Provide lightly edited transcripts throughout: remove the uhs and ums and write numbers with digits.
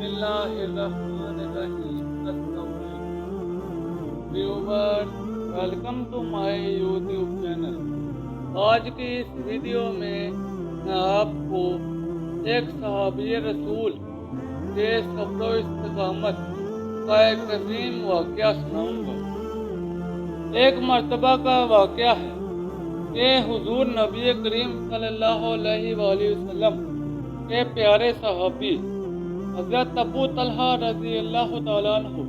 बिस्मिल्लाहिर्रहमानिर्रहीम। Viewers, welcome to my YouTube channel. आज की इस वीडियो में मैं आपको एक सहाबी रसूल के सब्र व इस्तिकामत का एक अजीम वाक़या सुनाऊंगा। एक मर्तबा का वाक़या है कि हुजूर नबी करीम सल्लल्लाहु अलैहि वसल्लम के प्यारे सहाबी हज़रत अबू तलहा रज़ी अल्लाह तआला अन्हु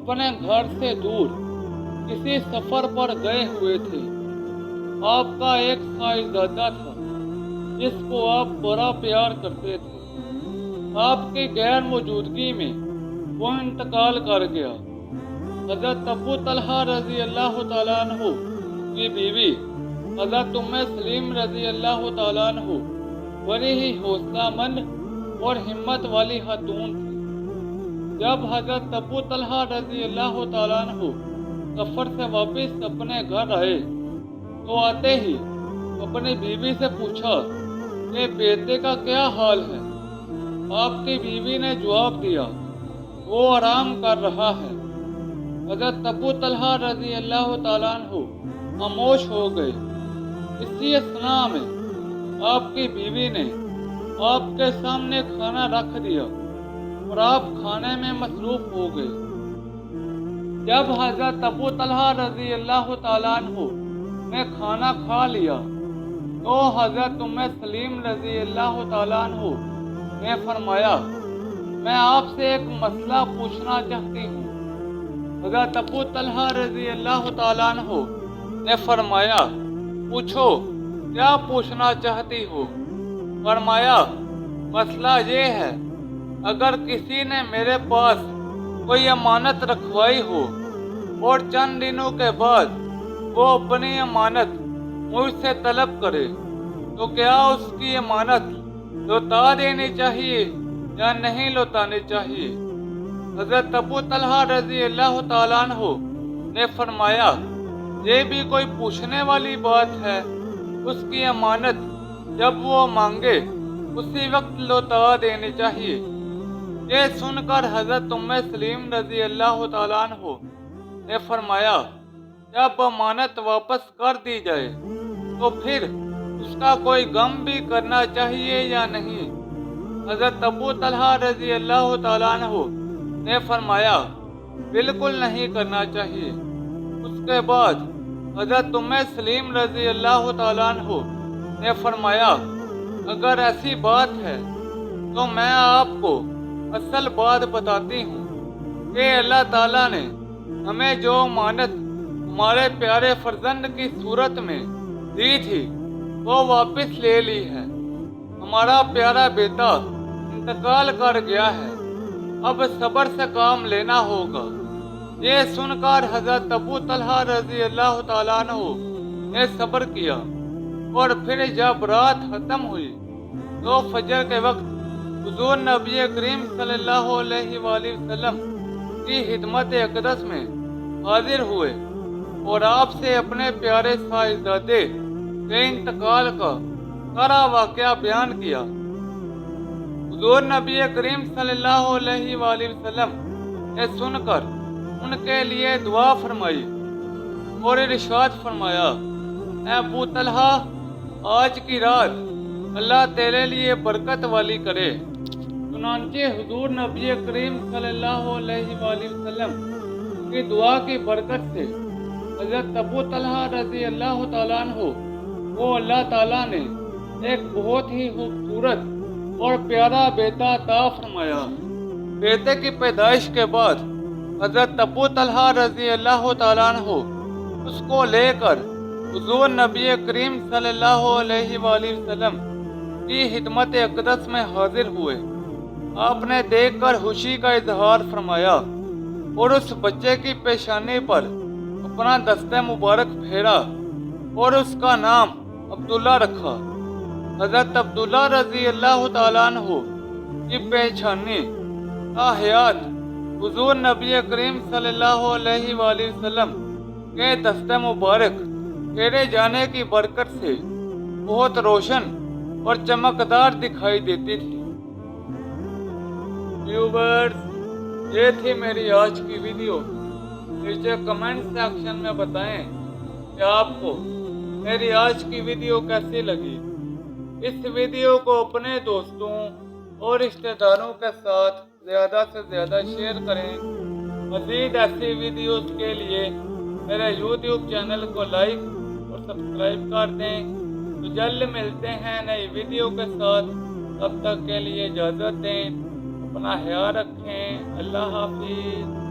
अपने घर से दूर किसी सफ़र पर गए हुए थे। आपका एक साहिबजादा था जिसको आप बड़ा प्यार करते थे। आपकी गैर मौजूदगी में वो इंतकाल कर गया। हज़रत अबू तलहा रज़ी अल्लाह तआला अन्हु की बीवी हज़रत उम्मे सलीम रज़ी अल्लाह तआला अन्हु बड़ी ही हौसलामंद और हिम्मत वाली खातून थी। जब हज़रत अबू तलहा रज़ी अल्लाह तआला अन्हु सफ़र से वापस अपने घर आए तो आते ही अपनी बीवी से पूछा कि बेटे का क्या हाल है। आपकी बीवी ने जवाब दिया, वो आराम कर रहा है। हज़रत अबू तलहा रज़ी अल्लाह तआला अन्हु खामोश हो गए। इसी असना में आपकी बीवी ने आपके सामने खाना रख दिया और आप खाने में मसरूफ हो गए। जब हज़रत अबू तलहा रज़ी अल्लाह तआला अन्हु ने खाना खा लिया तो हज़रत उम्मे सलीम रज़ी अल्लाह तआला अन्हु ने फरमाया, मैं आपसे एक मसला पूछना चाहती हूँ। हज़रत अबू तलहा रज़ी अल्लाह तआला अन्हु ने फरमाया, पूछो, क्या पूछना चाहती हो। फरमाया, मसला ये है, अगर किसी ने मेरे पास कोई अमानत रखवाई हो और चंद दिनों के बाद वो अपनी अमानत मुझसे तलब करे तो क्या उसकी अमानत लौटा देनी चाहिए या नहीं लौटानी चाहिए। हज़रत अबू तलहा रज़ी अल्लाह तआला अन्हु ने फरमाया, ये भी कोई पूछने वाली बात है। उसकी अमानत जब वो मांगे उसी वक्त लौटा देनी चाहिए। ये सुनकर हज़रत उम्मे सलीम रज़ी अल्लाह तआला अन्हु ने फरमाया, जब अमानत वापस कर दी जाए तो फिर उसका कोई गम भी करना चाहिए या नहीं। हज़रत अबू तलहा रज़ी अल्लाह तआला अन्हु ने फरमाया, बिल्कुल नहीं करना चाहिए। उसके बाद हज़रत उम्मे सलीम रज़ी अल्लाह तआला अन्हु ने फरमाया, अगर ऐसी बात है तो मैं आपको असल बात बताती हूँ कि अल्लाह ताला ने हमें जो अमानत हमारे प्यारे फर्जंद की सूरत में दी थी वो वापस ले ली है। हमारा प्यारा बेटा इंतकाल कर गया है, अब सब्र से काम लेना होगा। ये सुनकर हज़रत अबू तलहा रज़ी अल्लाह तआला अन्हु ने सब्र किया और फिर जब रात खत्म हुई तो फजर के वक्त हुजूर नबी करीम सल्लल्लाहु अलैहि वसल्लम की खिदमत अक़दस में हाजिर हुए और आपसे अपने प्यारे साहिबजादे के इंतकाल का सारा वाक़या बयान किया। हुजूर नबी करीम सल्लल्लाहु अलैहि वसल्लम ने सुनकर उनके लिए दुआ फरमाई और इरशाद फरमाया, ऐ अबू तलहा, आज की रात अल्लाह तेरे लिए बरकत वाली करे। चुनांचे हुजूर नबी करीम सल्लल्लाहु अलैहि वसल्लम की दुआ की बरकत से हज़रत अबू तलहा रज़ी अल्लाह तआला अन्हु को अल्लाह ताला ने एक बहुत ही खूबसूरत और प्यारा बेटा अता फरमाया। बेटे की पैदाइश के बाद हज़रत अबू तलहा रज़ी अल्लाह तआला अन्हु उसको लेकर हुजूर नबी करीम सल्लल्लाहु अलैहि वसल्लम की खिदमत अक़दस में हाजिर हुए। आपने देखकर खुशी का इजहार फरमाया और उस बच्चे की पेशानी पर अपना दस्ते मुबारक फेरा और उसका नाम अब्दुल्ला रखा। हज़रत अब्दुल्ला रज़ी अल्लाह तआला अन्हु की पेशानी का हयात हुजूर नबी करीम सल्लल्लाहु अलैहि वसल्लम के दस्ते मुबारक फेरे जाने की बरकत से बहुत रोशन और चमकदार दिखाई देती थी। व्यूवर्स, ये थी मेरी आज की वीडियो। नीचे कमेंट सेक्शन में बताएं कि आपको मेरी आज की वीडियो कैसी लगी। इस वीडियो को अपने दोस्तों और रिश्तेदारों के साथ ज़्यादा से ज़्यादा शेयर करें। मज़ीद ऐसी वीडियोस के लिए मेरे YouTube चैनल को लाइक और सब्सक्राइब कर दें। तो जल्द मिलते हैं नई वीडियो के साथ। तब तक के लिए इजाज़त दें। अपना ख्याल रखें। अल्लाह हाफिज़।